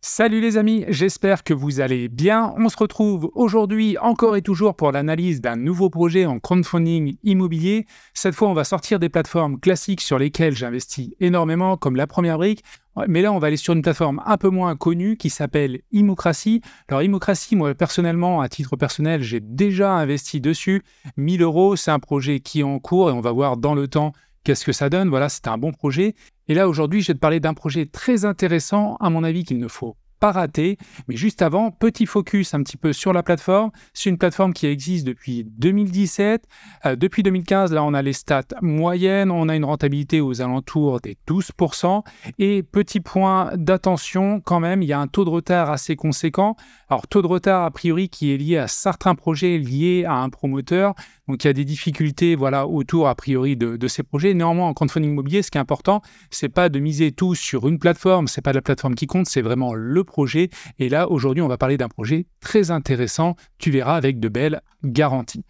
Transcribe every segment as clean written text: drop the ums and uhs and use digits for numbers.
Salut les amis, j'espère que vous allez bien. On se retrouve aujourd'hui encore et toujours pour l'analyse d'un nouveau projet en crowdfunding immobilier. Cette fois, on va sortir des plateformes classiques sur lesquelles j'investis énormément, comme la première brique. Mais là, on va aller sur une plateforme un peu moins connue qui s'appelle Immocracy. Alors Immocracy, moi personnellement, à titre personnel, j'ai déjà investi dessus. 1 000 €, c'est un projet qui est en cours et on va voir dans le temps qu'est-ce que ça donne. Voilà, c'est un bon projet. Et là, aujourd'hui, je vais te parler d'un projet très intéressant, à mon avis, qu'il ne faut pas rater. Mais juste avant, petit focus un petit peu sur la plateforme. C'est une plateforme qui existe depuis 2017. Depuis 2015, là, on a les stats moyennes. On a une rentabilité aux alentours des 12%. Et petit point d'attention, quand même, il y a un taux de retard assez conséquent. Alors, taux de retard, a priori, qui est lié à certains projets liés à un promoteur. Donc, il y a des difficultés autour, a priori, de ces projets. Néanmoins, en crowdfunding immobilier, ce qui est important, c'est pas de miser tout sur une plateforme. C'est pas la plateforme qui compte, c'est vraiment le projet. Et là, aujourd'hui, on va parler d'un projet très intéressant. Tu verras avec de belles garanties.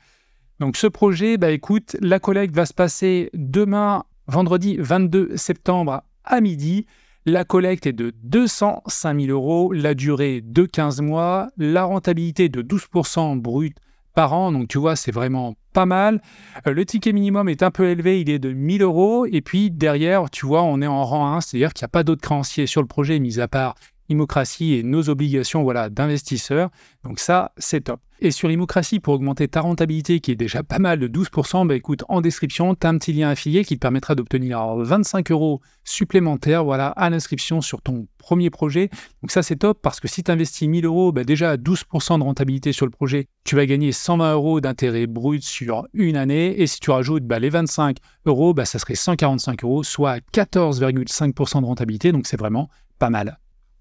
Donc, ce projet, écoute, la collecte va se passer demain, vendredi 22 septembre à midi. La collecte est de 205 000 €, la durée de 15 mois, la rentabilité de 12% brut par an. Donc, tu vois, c'est vraiment pas mal. Le ticket minimum est un peu élevé, il est de 1 000 €. Et puis, derrière, tu vois, on est en rang 1, c'est-à-dire qu'il n'y a pas d'autres créanciers sur le projet, mis à part Immocracy et nos obligations d'investisseurs. Donc ça, c'est top. Et sur Immocracy, pour augmenter ta rentabilité, qui est déjà pas mal de 12%, écoute, en description, tu as un petit lien affilié qui te permettra d'obtenir 25 € supplémentaires à l'inscription sur ton premier projet. Donc ça, c'est top parce que si tu investis 1 000 €, déjà à 12% de rentabilité sur le projet, tu vas gagner 120 € d'intérêt brut sur une année. Et si tu rajoutes les 25 €, ça serait 145 €, soit 14,5% de rentabilité. Donc c'est vraiment pas mal.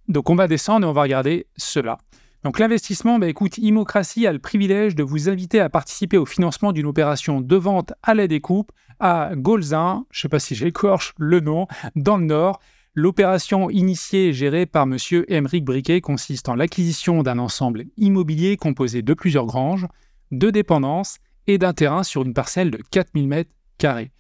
Donc, on va descendre et on va regarder cela. Donc, l'investissement, écoute, Immocracy a le privilège de vous inviter à participer au financement d'une opération de vente à la découpe à Golzin, je ne sais pas si j'écorche le nom, dans le Nord. L'opération initiée et gérée par M. Aymeric Briquet consiste en l'acquisition d'un ensemble immobilier composé de plusieurs granges, de dépendances et d'un terrain sur une parcelle de 4000 m².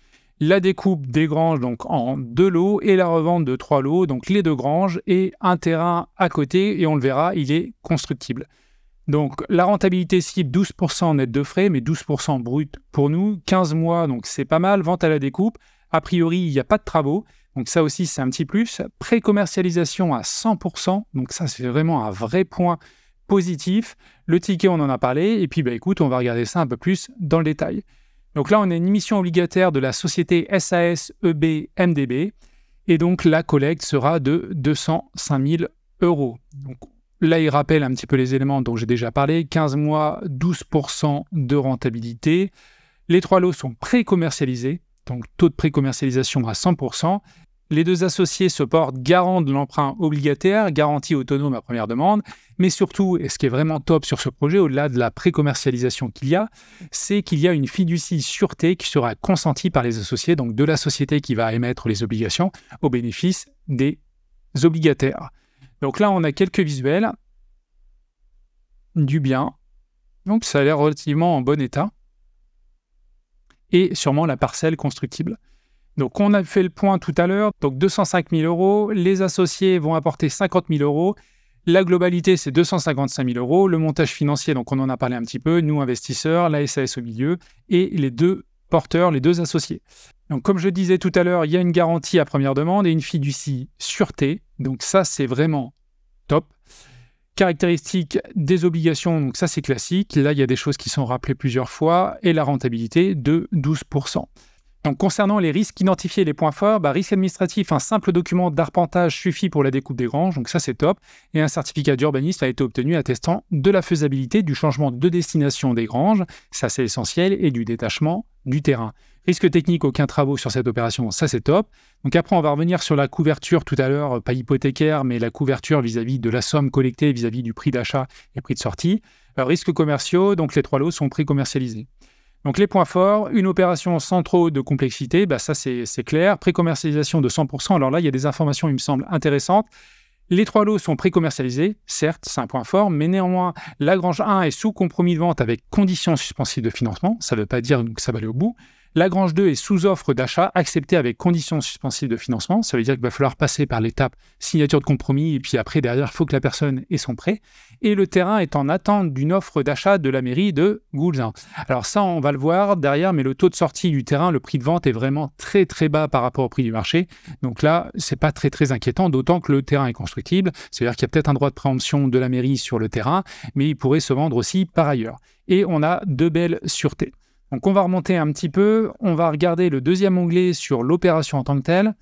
La découpe des granges donc en 2 lots et la revente de 3 lots, donc les 2 granges et un terrain à côté, et on le verra, il est constructible. Donc la rentabilité cible 12% net de frais, mais 12% brut pour nous, 15 mois, donc c'est pas mal, vente à la découpe. A priori, il n'y a pas de travaux, donc ça aussi c'est un petit plus. Pré-commercialisation à 100%, donc ça c'est vraiment un vrai point positif. Le ticket, on en a parlé, et puis écoute, on va regarder ça un peu plus dans le détail. Donc là, on a une émission obligataire de la société SAS EB MDB et donc la collecte sera de 205 000 €. Donc là, il rappelle un petit peu les éléments dont j'ai déjà parlé. 15 mois, 12% de rentabilité. Les 3 lots sont pré-commercialisés, donc taux de pré-commercialisation à 100%. Les 2 associés se portent garant de l'emprunt obligataire, garantie autonome à première demande. Mais surtout, et ce qui est vraiment top sur ce projet, au-delà de la pré-commercialisation qu'il y a, c'est qu'il y a une fiducie sûreté qui sera consentie par les associés, donc de la société qui va émettre les obligations au bénéfice des obligataires. Donc là, on a quelques visuels du bien. Donc ça a l'air relativement en bon état. Et sûrement la parcelle constructible. Donc, on a fait le point tout à l'heure. Donc, 205 000 €. Les associés vont apporter 50 000 €. La globalité, c'est 255 000 €. Le montage financier, donc on en a parlé un petit peu. Nous, investisseurs, la SAS au milieu et les 2 porteurs, les 2 associés. Donc, comme je disais tout à l'heure, il y a une garantie à première demande et une fiducie sûreté. Donc, ça, c'est vraiment top. Caractéristiques des obligations, donc ça, c'est classique. Là, il y a des choses qui sont rappelées plusieurs fois. Et la rentabilité de 12%. Donc, concernant les risques identifiés et les points forts, risque administratif, un simple document d'arpentage suffit pour la découpe des granges, donc ça c'est top. Et un certificat d'urbanisme a été obtenu attestant de la faisabilité du changement de destination des granges, ça c'est essentiel, et du détachement du terrain. Risque technique, aucun travaux sur cette opération, ça c'est top. Donc après, on va revenir sur la couverture tout à l'heure, pas hypothécaire, mais la couverture vis-à-vis de la somme collectée, vis-à-vis du prix d'achat et prix de sortie. Risques commerciaux, donc les 3 lots sont pré-commercialisés. Donc les points forts, une opération sans trop de complexité, ça c'est clair. Pré-commercialisation de 100%, alors là il y a des informations il me semble intéressantes. Les 3 lots sont pré-commercialisés, certes c'est un point fort, mais néanmoins la grange 1 est sous compromis de vente avec conditions suspensives de financement, ça ne veut pas dire que ça va aller au bout. Lagrange 2 est sous offre d'achat acceptée avec conditions suspensives de financement. Ça veut dire qu'il va falloir passer par l'étape signature de compromis et puis après, derrière, il faut que la personne ait son prêt. Et le terrain est en attente d'une offre d'achat de la mairie de Goulzin. Alors ça, on va le voir derrière, mais le taux de sortie du terrain, le prix de vente est vraiment très très bas par rapport au prix du marché. Donc là, c'est pas très très inquiétant, d'autant que le terrain est constructible. C'est-à-dire qu'il y a peut-être un droit de préemption de la mairie sur le terrain, mais il pourrait se vendre aussi par ailleurs. Et on a de belles sûretés. Donc on va remonter un petit peu, on va regarder le deuxième onglet sur l'opération en tant que telle.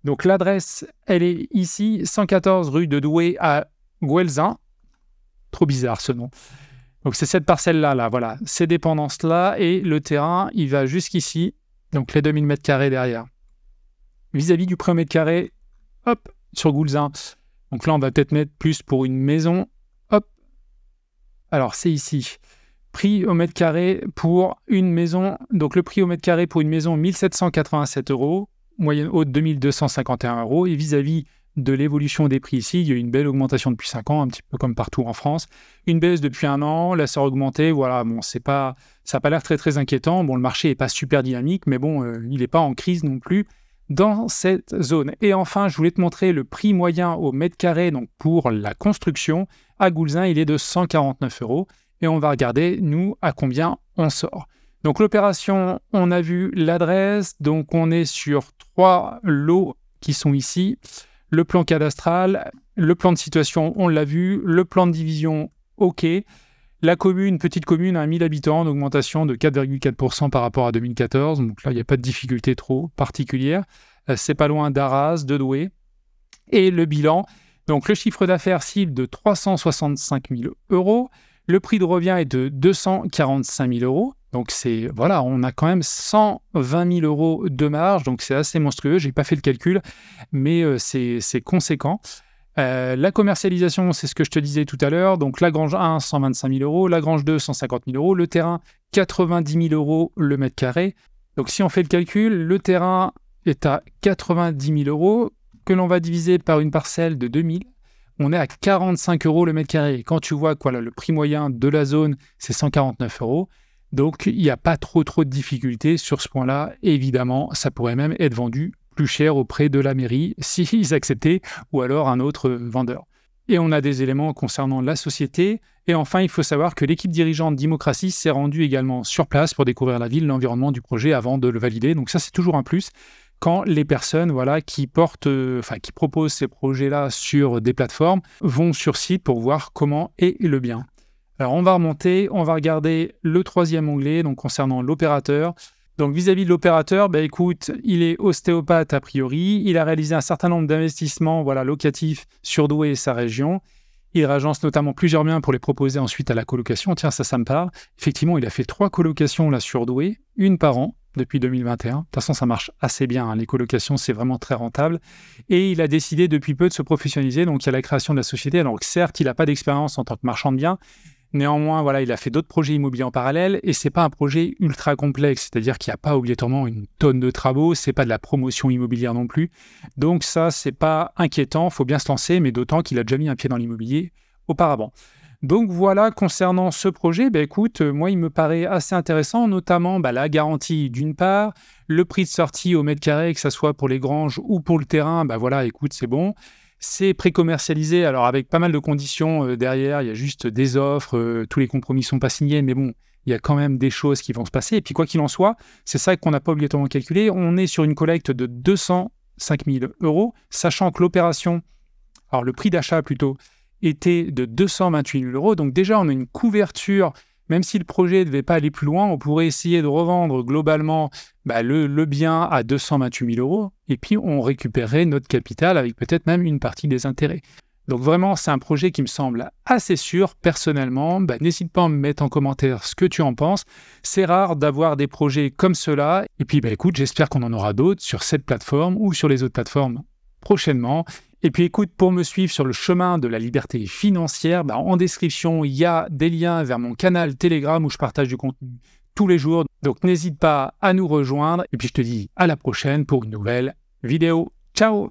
Donc l'adresse, elle est ici, 114 rue de Douai à Guelzin. Trop bizarre ce nom. Donc c'est cette parcelle-là, là, voilà, ces dépendances-là, et le terrain, il va jusqu'ici, donc les 2000 m² derrière. Vis-à-vis du prix au mètre carré, hop, sur Goulzin. Donc là, on va peut-être mettre plus pour une maison, hop. Alors c'est ici. Prix au mètre carré pour une maison. Donc le prix au mètre carré pour une maison, 1787 €, moyenne haute 2251 €. Et vis-à-vis de l'évolution des prix ici, il y a eu une belle augmentation depuis 5 ans, un petit peu comme partout en France. Une baisse depuis 1 an, là ça a augmenté, voilà, bon, ça n'a pas l'air très très inquiétant. Bon, le marché n'est pas super dynamique, mais bon, il n'est pas en crise non plus dans cette zone. Et enfin, je voulais te montrer le prix moyen au mètre carré, donc pour la construction. À Goulzin, il est de 149 €. Et on va regarder, nous, à combien on sort. Donc l'opération, on a vu l'adresse, donc on est sur 3 lots qui sont ici. Le plan cadastral, le plan de situation, on l'a vu, le plan de division, OK. La commune, petite commune à 1000 habitants, en augmentation de 4,4% par rapport à 2014. Donc là, il n'y a pas de difficulté trop particulière. C'est pas loin d'Arras, de Douai. Et le bilan, donc le chiffre d'affaires cible de 365 000 €. Le prix de revient est de 245 000 €. Donc c'est, voilà, on a quand même 120 000 € de marge. Donc c'est assez monstrueux. Je n'ai pas fait le calcul, mais c'est conséquent. La commercialisation, c'est ce que je te disais tout à l'heure. Donc Lagrange 1, 125 000 €. Lagrange 2, 150 000 €. Le terrain, 90 000 € le mètre carré. Donc si on fait le calcul, le terrain est à 90 000 € que l'on va diviser par une parcelle de 2000. On est à 45 € le mètre carré. Quand tu vois que voilà, le prix moyen de la zone, c'est 149 €. Donc, il n'y a pas trop de difficultés sur ce point-là. Évidemment, ça pourrait même être vendu plus cher auprès de la mairie s'ils acceptaient, ou alors un autre vendeur. Et on a des éléments concernant la société. Et enfin, il faut savoir que l'équipe dirigeante d'Immocracy s'est rendue également sur place pour découvrir la ville, l'environnement du projet avant de le valider. Donc ça, c'est toujours un plus quand les personnes qui proposent ces projets-là sur des plateformes vont sur site pour voir comment est le bien. Alors, on va remonter, on va regarder le troisième onglet, donc concernant l'opérateur. Donc, vis-à-vis de l'opérateur, écoute, il est ostéopathe a priori. Il a réalisé un certain nombre d'investissements locatifs sur Douai et sa région. Il réagence notamment plusieurs biens pour les proposer ensuite à la colocation. Tiens, ça me parle. Effectivement, il a fait 3 colocations là sur Douai, une par an depuis 2021. De toute façon, ça marche assez bien. Les colocations, c'est vraiment très rentable. Et il a décidé depuis peu de se professionnaliser. Donc, il y a la création de la société. Alors, certes, il n'a pas d'expérience en tant que marchand de biens. Néanmoins, il a fait d'autres projets immobiliers en parallèle et c'est pas un projet ultra complexe, c'est-à-dire qu'il n'y a pas obligatoirement une tonne de travaux, c'est pas de la promotion immobilière non plus. Donc ça, c'est pas inquiétant, faut bien se lancer, mais d'autant qu'il a déjà mis un pied dans l'immobilier auparavant. Donc voilà, concernant ce projet, écoute, moi il me paraît assez intéressant, notamment la garantie d'une part, le prix de sortie au mètre carré, que ce soit pour les granges ou pour le terrain, écoute, c'est bon. C'est pré-commercialisé, alors avec pas mal de conditions derrière, il y a juste des offres, tous les compromis ne sont pas signés, mais bon, il y a quand même des choses qui vont se passer. Et puis quoi qu'il en soit, c'est ça qu'on n'a pas obligatoirement calculé, on est sur une collecte de 205 000 €, sachant que l'opération, alors le prix d'achat plutôt, était de 228 000 €. Donc déjà, on a une couverture, même si le projet ne devait pas aller plus loin, on pourrait essayer de revendre globalement le bien à 228 000 € et puis on récupérerait notre capital avec peut-être même une partie des intérêts. Donc vraiment, c'est un projet qui me semble assez sûr personnellement. N'hésite pas à me mettre en commentaire ce que tu en penses. C'est rare d'avoir des projets comme cela. Et puis écoute, j'espère qu'on en aura d'autres sur cette plateforme ou sur les autres plateformes prochainement. Et puis écoute, pour me suivre sur le chemin de la liberté financière, en description, il y a des liens vers mon canal Telegram où je partage du contenu tous les jours. Donc n'hésite pas à nous rejoindre. Et puis je te dis à la prochaine pour une nouvelle vidéo. Ciao!